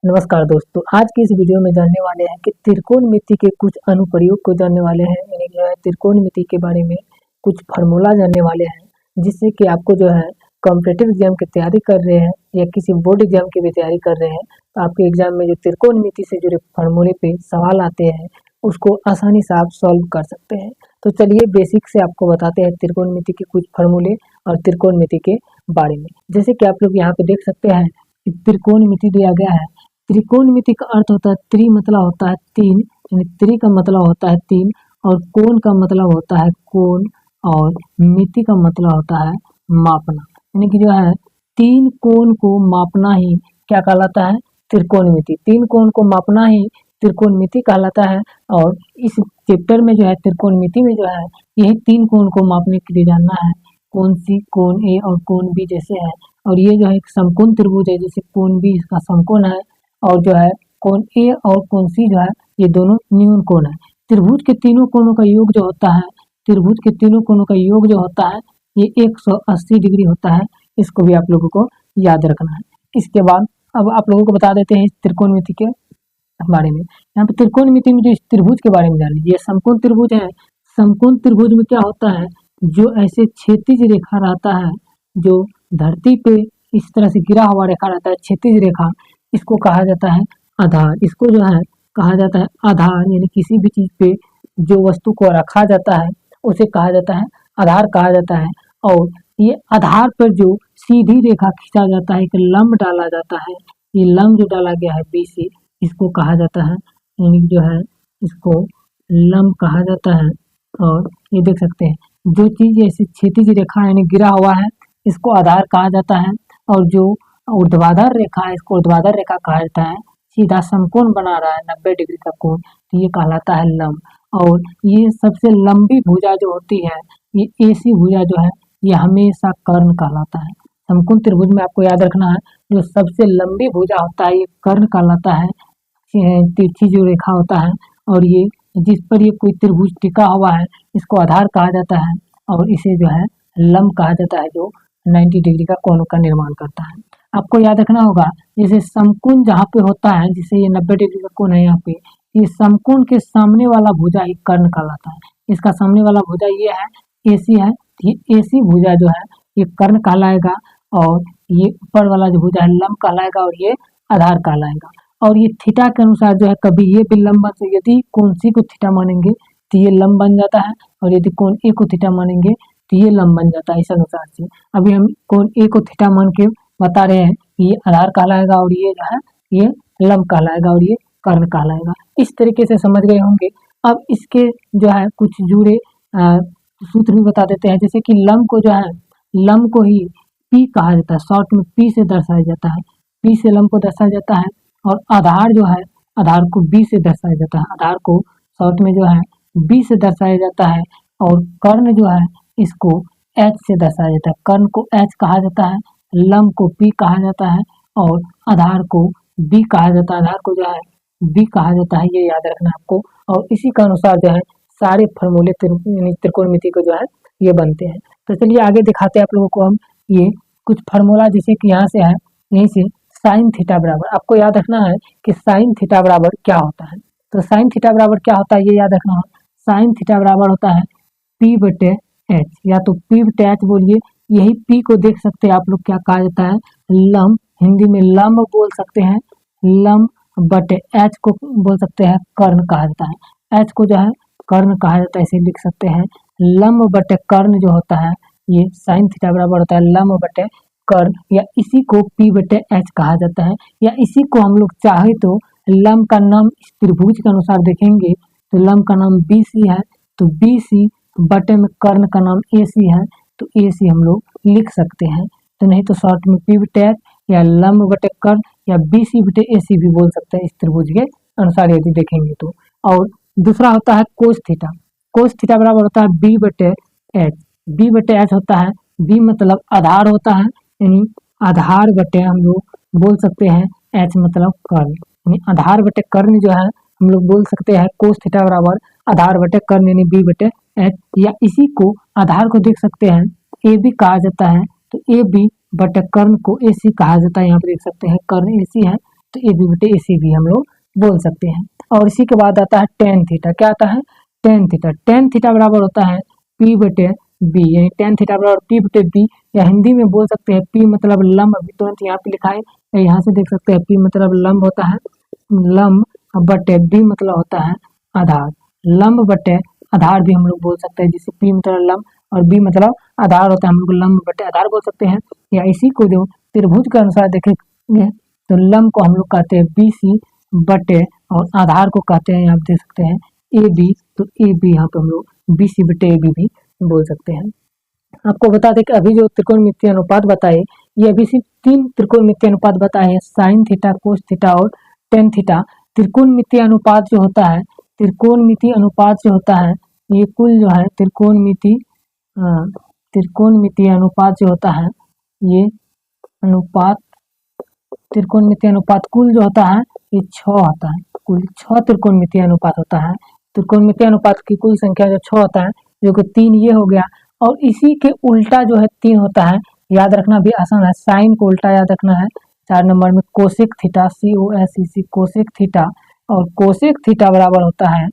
नमस्कार दोस्तों, आज की इस वीडियो में जानने वाले हैं कि त्रिकोणमिति के कुछ अनुप्रयोग को जानने वाले हैं। यानी जो है त्रिकोणमिति के बारे में कुछ फार्मूला जानने वाले हैं, जिससे कि आपको जो है कॉम्पिटिटिव एग्जाम की तैयारी कर रहे हैं या किसी बोर्ड एग्जाम की भी तैयारी कर रहे हैं, तो आपके एग्जाम में जो त्रिकोणमिति से जुड़े फार्मूले पे सवाल आते हैं उसको आसानी से आप सॉल्व कर सकते हैं। तो चलिए बेसिक से आपको बताते हैं त्रिकोणमिति के कुछ फार्मूले और त्रिकोणमिति के बारे में। जैसे कि आप लोग यहाँ पे देख सकते हैं कि त्रिकोणमिति दिया गया है। त्रिकोणमिति का अर्थ होता है त्रि मतलब होता है तीन, यानी त्रि का मतलब होता है तीन, और कोण का मतलब होता है कोण, और मिति का मतलब होता है मापना। यानी कि जो है तीन कोण को मापना ही क्या कहलाता है? त्रिकोणमिति। तीन कोण को मापना ही त्रिकोणमिति कहलाता है। और इस चैप्टर में जो है त्रिकोणमिति में जो है यही तीन कोण को मापने के लिए जानना है, कोण सी, कोण ए और कोण बी जैसे है। और ये जो है एक समकोण त्रिभुज है, जैसे कोण बी इसका समकोण है, और जो है कोण ए और कोण सी जो है ये दोनों न्यून कोण है। त्रिभुज के तीनों कोणों का योग जो होता है, त्रिभुज के तीनों कोणों का योग जो होता है ये 180 डिग्री होता है। इसको भी आप लोगों को याद रखना है। इसके बाद अब आप लोगों को बता देते हैं त्रिकोणमिति के बारे में। यहाँ पे त्रिकोणमिति में जो इस त्रिभुज के बारे में जान लीजिए। समकोण त्रिभुज है। समकोण त्रिभुज में क्या होता है, जो ऐसे क्षैतिज रेखा रहता है, जो धरती पे इस तरह से गिरा हुआ रेखा रहता है, क्षैतिज रेखा, इसको कहा जाता है आधार। इसको जो है कहा जाता है आधार, यानी किसी भी चीज पे जो वस्तु को रखा जाता है उसे कहा जाता है आधार कहा जाता है। और ये आधार पर जो सीधी रेखा खींचा जाता है, एक लंब डाला जाता है, ये लंब जो डाला गया है बी से, इसको कहा जाता है, यानी जो है इसको लंब कहा जाता है। और ये देख सकते हैं जो चीज ऐसी क्षैतिज रेखा यानी गिरा हुआ है इसको आधार कहा जाता है। और जो ऊर्ध्वाधर रेखा है इसको ऊर्ध्वाधर रेखा कहा जाता है। सीधा समकोण बना रहा है 90 डिग्री का कोण, तो ये कहलाता है लंब। और ये सबसे लंबी भुजा जो होती है, ये ऐसी भुजा जो है ये हमेशा कर्ण कहलाता है। समकोण त्रिभुज में आपको याद रखना है, जो सबसे लंबी भुजा होता है ये कर्ण कहलाता है। तिरछी जो रेखा होता है और ये जिस पर ये कोई त्रिभुज टिका हुआ है इसको आधार कहा जाता है, और इसे जो है लंब कहा जाता है, जो 90 डिग्री का कोण का निर्माण करता है। आपको याद रखना होगा, जैसे समकोण जहाँ पे होता है, जैसे ये 90 डिग्री का कोण है यहाँ पे, ये समकोण के सामने वाला भुजा ही कर्ण कहलाता है। इसका सामने वाला भुजा ये है, एसी है, ये एसी भुजा जो है ये कर्ण कहलाएगा, और ये ऊपर वाला जो भुजा है लंब कहलाएगा, और ये आधार कहलाएगा। और ये थीटा के अनुसार जो है कभी ये भी लंब बन, यदि कोण सी को थीटा मानेंगे तो ये लंब बन जाता है, और यदि कोण ए को थीटा मानेंगे तो ये लंब बन जाता है। इस अनुसार से अभी हम कोण ए को थीटा मान के बता रहे हैं कि ये आधार कहलाएगा, और ये जो है ये लंब कहलाएगा, और ये कर्ण कहलाएगा। इस तरीके से समझ गए होंगे। अब इसके जो है कुछ जुड़े सूत्र भी बता देते हैं। जैसे कि लंब को जो है, लंब को ही पी कहा जाता है, शॉर्ट में पी से दर्शाया जाता है। पी से लंब को दर्शाया जाता है। और आधार जो है, आधार को बी से दर्शाया जाता है। आधार को शॉर्ट में जो है बी से दर्शाया जाता है। और कर्ण जो है इसको एच से दर्शाया जाता है। कर्ण को एच कहा जाता है, लंब को पी कहा जाता है, और आधार को बी कहा जाता है। आधार को जो है बी कहा जाता है, ये याद रखना आपको। और इसी के अनुसार जो है सारे फॉर्मूले त्रिकोणमिति को जो है ये बनते हैं। तो चलिए आगे दिखाते हैं आप लोगों को हम ये कुछ फार्मूला। जैसे कि यहाँ से है, यहीं से साइन थीटा बराबर, आपको याद रखना है कि साइन थीटा बराबर क्या होता है। तो साइन थीटा बराबर क्या होता है ये याद रखना है। साइन थीटा बराबर होता है पी बटे एच, या तो पी बटे एच बोलिए। यही पी को देख सकते हैं आप लोग क्या कहा जाता है, लंब, हिंदी में लंब बोल सकते हैं, लंब बटे एच को बोल सकते हैं कर्ण कहा जाता है। एच को जो है कर्ण कहा जाता है, इसे लिख सकते हैं लंब बटे कर्ण जो होता है ये साइन थीटा बराबर होता है लंब बटे कर्ण, या इसी को पी बटे एच कहा जाता है। या इसी को हम लोग चाहे तो लंब का नाम इस त्रिभुज के अनुसार देखेंगे तो लंब का नाम बी सी है, तो बी सी बटे में कर्ण का नाम ए सी है, तो ए सी हम लोग लिख सकते हैं। तो नहीं तो शॉर्ट में पी बटे एच या लंब बटे कर्ण या बी सी बटे ए सी भी बोल सकते हैं इस त्रिभुज के अनुसार यदि देखेंगे तो। और दूसरा होता है कोस थीटा। कोस थीटा बराबर होता है बी बटे एच। बी बटे एच होता है, बी मतलब आधार होता है, यानी आधार बटे हम लोग बोल सकते हैं एच मतलब कर्ण, यानी आधार बटे कर्ण जो है हम लोग बोल सकते हैं कोस थीटा बराबर आधार बटे कर्ण, यानी बी बटे एच। या इसी को आधार को देख सकते हैं ए बी कहा जाता है, तो ए बी बटे कर्ण को ए सी कहा जाता है। यहाँ पे देख सकते हैं कर्ण ए सी है, तो ए बी बटे ए सी भी हम लोग बोल सकते हैं। और इसी के बाद आता है टेन थीटा। क्या आता है? Tan theta. टेन थीटा बराबर होता है पी बटे बी, यानी टेन थीटा बराबर पी बटे बी, या हिंदी में बोल सकते हैं पी मतलब लंब, अभी तुरंत यहाँ पे लिखा है, यहाँ से देख सकते हैं पी मतलब लंब होता है, लंब बटे बी मतलब होता है आधार। लंब बटे आधार भी हम लोग बोल सकते हैं, जिससे पी मतलब लंब और बी मतलब आधार होता है, हम लोग लंब बटे आधार बोल सकते हैं। या इसी को जो त्रिभुज के अनुसार देखेंगे तो लंब को हम लोग कहते हैं बी सी बटे और आधार को कहते हैं, यहाँ देख सकते हैं ए बी, तो ए बी यहाँ पे हम लोग बी सी बटे ए बी भी बोल सकते हैं। आपको बता दें कि अभी जो त्रिकोणमितीय अनुपात बताए, ये अभी सिर्फ 3 त्रिकोणमितीय अनुपात बताए हैं, साइन थीटा, कोस थीटा और टेन थीटा। त्रिकोणमितीय अनुपात जो होता है, त्रिकोणमितीय अनुपात जो होता है, ये कुल जो है त्रिकोणमितीय अनुपात जो होता है, ये अनुपात त्रिकोणमितीय अनुपात कुल जो होता है ये 6 होता है। कुल 6 त्रिकोणमितीय अनुपात होता है। त्रिकोणमितीय अनुपात की कुल संख्या जो 6 होता है, जो कि 3 ये हो गया, और इसी के उल्टा जो है 3 होता है। याद रखना भी आसान है, साइन को उल्टा याद रखना है। 4 नंबर में cosec theta, COSEC cosec theta, और कोसेक थीटा बराबर होता है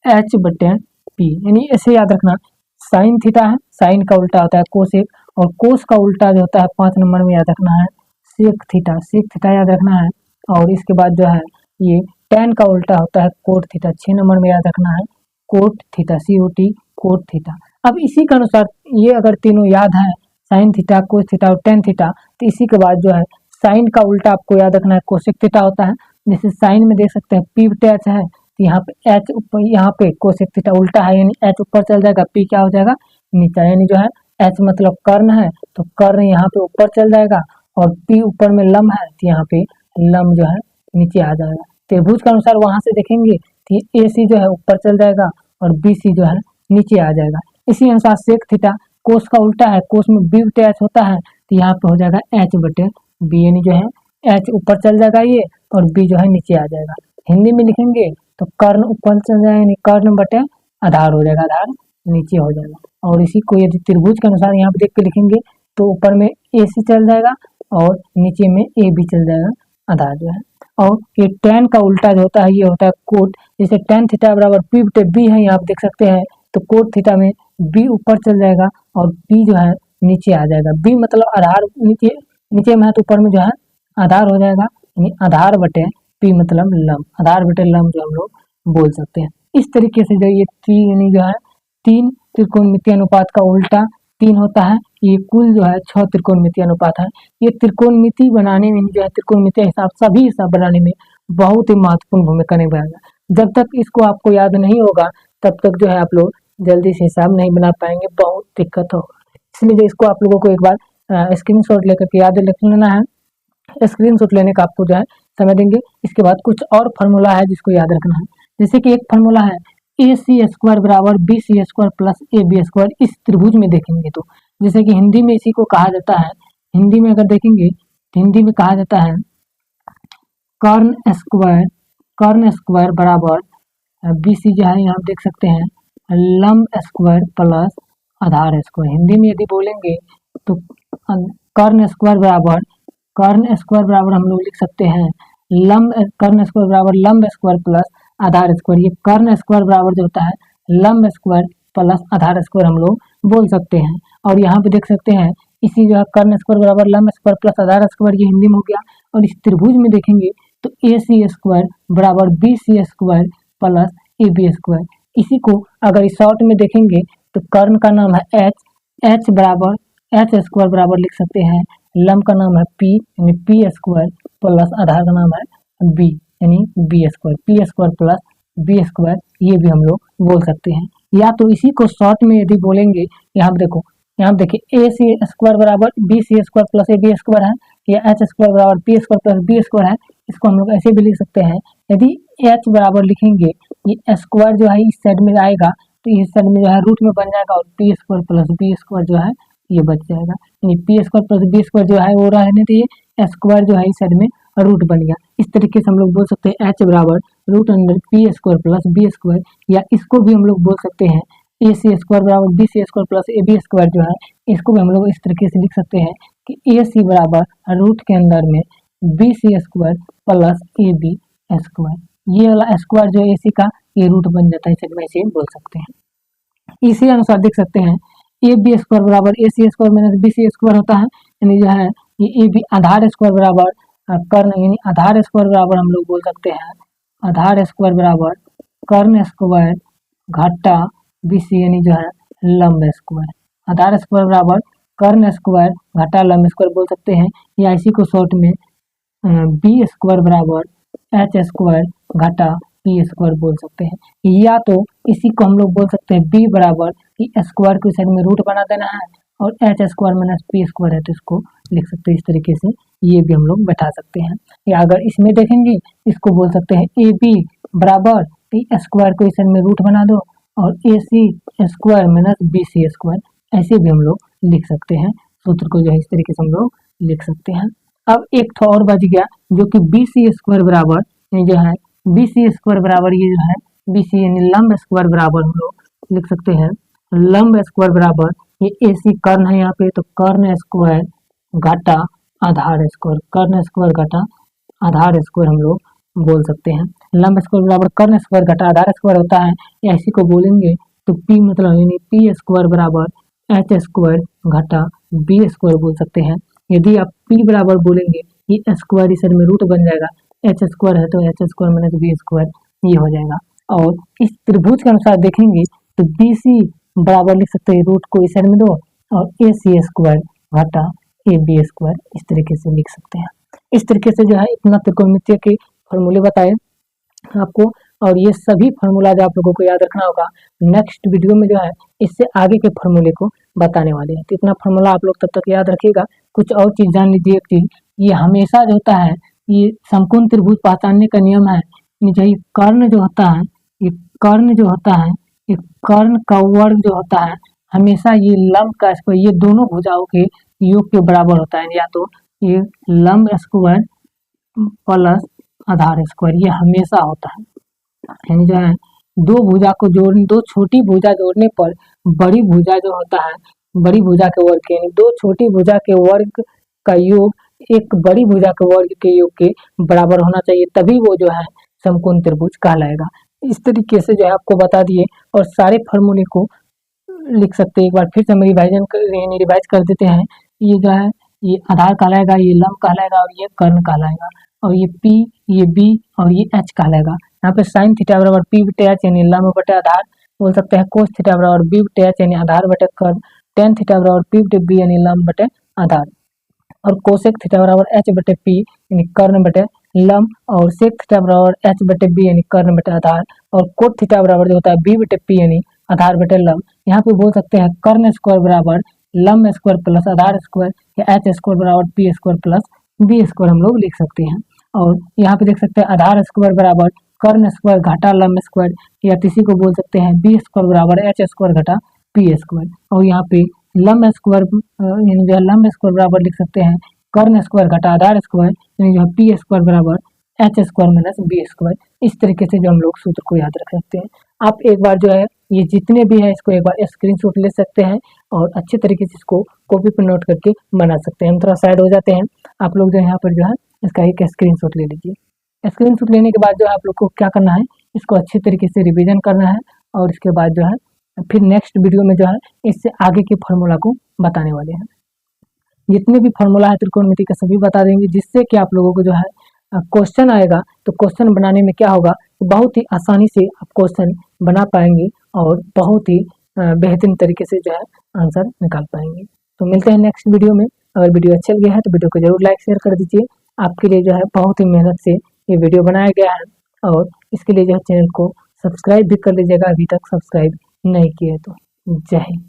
H बटे P, यानी ऐसे याद रखना। साइन थीटा है, साइन का उल्टा होता है कोसेक, और कोस का उल्टा जो होता है 5 नंबर में याद रखना है सेक थीटा, सेक थीटा याद रखना है। और इसके बाद जो है ये टेन का उल्टा होता है कोट थीटा, 6 नंबर में याद रखना है cot theta, COT cot theta. अब इसी के अनुसार ये अगर तीनों याद है, साइन थीटा, कोस थीटा और टेन थीटा, तो इसी के बाद जो है साइन का उल्टा आपको याद रखना है कोसेक थीटा होता है। जैसे साइन में देख सकते हैं पी बटे एच है, तो यहाँ पे एच ऊपर, यहाँ पे कोसेक थीटा उल्टा है, यानी एच ऊपर चल जाएगा, पी क्या हो जाएगा नीचे, यानी जो है एच मतलब कर्ण है, तो कर्ण यहाँ पे ऊपर चल जाएगा, और पी ऊपर में लंब है, तो यहाँ पे लंब जो है नीचे आ जाएगा। त्रिभुज के अनुसार वहां से देखेंगे तो ए सी जो है ऊपर चल जाएगा और बी सी जो है नीचे आ जाएगा। इसी अनुसार सेक थीटा, कोस का उल्टा है, कोस में बी बटे एच होता है, तो यहाँ पे हो जाएगा एच बटे बी, यानी जो है एच ऊपर चल जाएगा ये, और बी जो है नीचे आ जाएगा। हिंदी में लिखेंगे तो कर्ण ऊपर चल जाएगा, यानी कर्ण बटे आधार हो जाएगा, आधार नीचे हो जाएगा। और इसी को यदि त्रिभुज के अनुसार यहाँ पे देख के लिखेंगे तो ऊपर में ए सी चल जाएगा और नीचे में ए बी चल जाएगा, आधार जो है। और ये टेन का उल्टा जो होता है ये होता है कोट, जैसे टेन थीटा बराबर पी बटे बी है, यहाँ आप देख सकते हैं, तो कोट थीटा में बी ऊपर चल जाएगा और बी जो है नीचे आ जाएगा। बी मतलब आधार नीचे में है, तो ऊपर में जो है आधार हो जाएगा, यानी आधार बटे पी मतलब लंब, आधार बटे लंब जो हम लोग बोल सकते हैं। इस तरीके से जो ये यानी जो है 3 त्रिकोणमितीय अनुपात का उल्टा 3 होता है, ये कुल जो है 6 त्रिकोणमितीय अनुपात है। ये त्रिकोणमिति बनाने में जो है त्रिकोणमितीय हिसाब, सभी हिसाब बनाने में बहुत ही महत्वपूर्ण भूमिका निभाएगा। जब तक इसको आपको याद नहीं होगा तब तक जो है आप लोग जल्दी से हिसाब नहीं बना पाएंगे, बहुत दिक्कत होगा। इसलिए जो इसको आप लोगों को एक बार स्क्रीनशॉट लेकर के याद रख लेना है। स्क्रीनशॉट लेने का आपको जो है समय देंगे। इसके बाद कुछ और फार्मूला है जिसको याद रखना है, जैसे कि एक फार्मूला है ए सी स्क्वायर बराबर B C square plus A B square. इस त्रिभुज में देखेंगे तो जैसे कि हिंदी में इसी को कहा जाता है, हिंदी में अगर देखेंगे तो हिंदी में कहा जाता है कर्ण स्क्वायर बराबर बी सी जो है यहाँ देख सकते हैं लंब स्क्वायर प्लस आधार स्क्वायर। हिंदी में यदि बोलेंगे तो कर्ण स्क्वायर बराबर हम लोग लिख सकते हैं कर्ण स्क्वायर बराबर लंब स्क्वायर प्लस आधार स्क्वायर। ये कर्ण स्क्वायर बराबर जो होता है लंब स्क्वायर प्लस आधार स्क्वायर हम लोग बोल सकते हैं। और यहाँ पे देख सकते हैं इसी जो है कर्ण स्क्वायर बराबर लंब स्क्वायर प्लस आधार स्क्वायर, ये हिंदी में हो गया। और इस त्रिभुज में देखेंगे तो ए सी स्क्वायर बराबर B C square plus A B square. इसी को अगर शॉर्ट में देखेंगे तो कर्ण का नाम है एच बराबर एच स्क्वायर बराबर लिख सकते हैं लंब का नाम है पी, यानी पी स्क्वायर प्लस आधार का नाम है बी, यानी B square, P square plus B square, ये भी हम लोग बोल सकते हैं। या तो इसी को शॉर्ट में यदि बोलेंगे, यहाँ देखो, यहाँ देखिए ए सी स्क्वायर बराबर B C square plus A B square है, या एच स्क्वायर बराबर P square plus B square है। इसको हम लोग ऐसे भी लिख सकते हैं, यदि एच बराबर लिखेंगे ये स्क्वायर जो है इस साइड में आएगा तो इस साइड में जो है रूट में बन जाएगा, और P square plus B square जो है ये बच जाएगा, यानी P square plus B square जो है वो रहने तो ये स्क्वायर जो है इस साइड में रूट बन गया। इस तरीके से हम लोग बोल सकते हैं एच बराबर root under P square plus B square, या इसको भी हम लोग बोल सकते हैं ए सी स्क्वायर बराबर B C square plus A B square जो है, इसको भी हम लोग इस तरीके से लिख सकते हैं कि ए सी बराबर रूट के अंदर में B C square plus A B square. ये वाला स्क्वायर जो है ए सी का ये रूट बन जाता है, इसे ऐसे बोल सकते हैं। इसी अनुसार देख सकते हैं ए बी स्क्वायर बराबर A C square minus B C square होता है, यानी जो है ये ए बी आधार स्क्वायर बराबर कर्ण, यानी आधार स्क्वायर बराबर हम लोग बोल सकते हैं आधार स्क्वायर बराबर कर्ण स्क्वायर घटा बी सी, यानी जो है लंब स्क्वायर। आधार स्क्वायर बराबर कर्ण स्क्वायर घटा लंब स्क्वायर बोल सकते हैं, या इसी को शॉर्ट में बी स्क्वायर बराबर एच स्क्वायर घटा पी स्क्वायर बोल सकते हैं। या तो इसी को हम लोग बोल सकते हैं बी बराबर स्क्वायर को साइड में रूट बना देना है और H square minus P square है तो इसको लिख सकते हैं इस तरीके से, ये भी हम लोग बैठा सकते हैं। या अगर इसमें देखेंगे इसको बोल सकते हैं ए बी बराबर स्क्वायर को इस साइड में रूट बना दो और A C square minus B C square, ऐसे भी हम लोग लिख सकते हैं। सूत्र को जो है इस तरीके से हम लोग लिख सकते हैं। अब एक तो और बच गया जो कि बी सी स्क्वायर बराबर जो है बी सी स्क्वायर बराबर ये जो है बी सी यानी लंब स्क्वायर बराबर हम लोग लिख सकते हैं लंब स्क्वायर बराबर ये ए सी कर्ण है यहाँ पे, तो कर्ण स्क्वायर घटा आधार स्क्वायर, कर्ण स्क्वायर घटा आधार स्क्वायर हम लोग बोल सकते हैं। लंब स्क्वायर बराबर कर्ण स्क्वायर घटा आधार स्क्वायर होता है, या इसी को बोलेंगे तो पी मतलब यानी पी स्क्वायर बराबर एच स्क्वायर घटा बी स्क्वायर बोल सकते हैं। यदि आप पी बराबर बोलेंगे ये स्क्वायर इस में रूट बन जाएगा, एच स्क्वायर है तो H square minus B square ये हो जाएगा। और इस त्रिभुज के अनुसार देखेंगे तो बी सी बराबर लिख सकते हैं रूट को इस साइड में दो और ए सी स्क्वायर घटा ए बी स्क्वायर इस तरीके से लिख सकते हैं। इस तरीके से जो है इतना त्रिकोणमितीय के फॉर्मूले बताए आपको, और ये सभी फार्मूला जो आप लोगों को याद रखना होगा। नेक्स्ट वीडियो में जो है इससे आगे के फार्मूले को बताने वाले हैं, तो इतना फार्मूला आप लोग तब तक याद रखिएगा। कुछ और चीज जान लीजिए, एक चीज ये हमेशा जो होता है ये समकोण त्रिभुज पहचानने का नियम है, ये कर्ण जो होता है ये कर्ण जो होता है ये कर्ण का वर्ग जो होता है हमेशा ये लंब का स्क्वायर ये दोनों भुजाओं के योग के बराबर होता है, या तो ये लंब स्क्वायर प्लस आधार स्क्वायर ये हमेशा होता है। यानी जो है दो भुजा को जोड़ने, दो छोटी भुजा जोड़ने पर बड़ी भुजा जो होता है बड़ी भुजा के वर्ग के, यानी दो छोटी भुजा के वर्ग का योग एक बड़ी भुजा के वर्ग के योग के बराबर होना चाहिए, तभी वो जो है समकोण त्रिभुज कहलाएगा। इस तरीके से जो है आपको बता दिए और सारे फॉर्मूले को लिख सकते हैं। एक बार फिर से हम रिवाइज कर देते हैं। ये जो है ये आधार कहलाएगा, ये लंब कहलाएगा और ये कर्ण कहलाएगा, और ये P ये B और ये H कहलाएगा। यहाँ पे साइन थीटा बराबर P बटे H यानी लंब बटे आधार बोल सकते हैं, कोस थीटा बराबर B बटे H यानी आधार बटे कर्ण, टेन थीटा बराबर P बटे B यानी लंब बटे आधार, और कोसेक थीटा बराबर H बटे P यानी कर्ण बटे लंब, और सेक थीटा बराबर H बटे B यानी कर्ण बटे आधार, और कोट थीटा बराबर जो होता है B बटे P यानी आधार बटे लंब। यहाँ पे बोल सकते हैं कर्ण स्क्वायर बराबर लंब स्क्वायर प्लस आधार स्क्वायर, या एच स्क्वायर बराबर P square plus B square हम लोग लिख सकते हैं। और यहाँ पे देख सकते हैं आधार स्क्वायर बराबर कर्ण स्क्वायर घटा लंब स्क्वायर, या किसी को बोल सकते हैं बी स्क्वायर बराबर एच स्क्वायर घटा पी स्क्वायर, और यहाँ पे लंब स्क्वायर यानी जो है लंब स्क्वायर बराबर लिख सकते हैं कर्ण स्क्वायर घटा आधार स्क्वायर यानी जो है पी स्क्वायर बराबर H square minus B square. इस तरीके से जो हम लोग सूत्र को याद रख सकते हैं। आप एक बार जो है ये जितने भी है इसको एक बार स्क्रीनशॉट ले सकते हैं और अच्छे तरीके से इसको कॉपी पर नोट करके बना सकते हैं। हम थोड़ा साइड हो जाते हैं, आप लोग जो यहाँ पर जो है इसका एक स्क्रीनशॉट ले लीजिए। स्क्रीनशॉट लेने के बाद जो है आप लोग को क्या करना है, इसको अच्छे तरीके से रिविजन करना है, और इसके बाद जो है फिर नेक्स्ट वीडियो में जो है इससे आगे के फार्मूला को बताने वाले हैं। जितने भी फार्मूला है त्रिकोणमिति का सभी बता देंगे, जिससे कि आप लोगों को जो है क्वेश्चन आएगा तो क्वेश्चन बनाने में क्या होगा, बहुत ही आसानी से आप क्वेश्चन बना पाएंगे और बहुत ही बेहतरीन तरीके से जो है आंसर निकाल पाएंगे। तो मिलते हैं नेक्स्ट वीडियो में। अगर वीडियो अच्छा लगा है तो वीडियो को जरूर लाइक शेयर कर दीजिए। आपके लिए जो है बहुत ही मेहनत से ये वीडियो बनाया गया है, और इसके लिए जो है चैनल को सब्सक्राइब भी कर लीजिएगा अभी तक सब्सक्राइब नहीं किए तो। जय हिंद।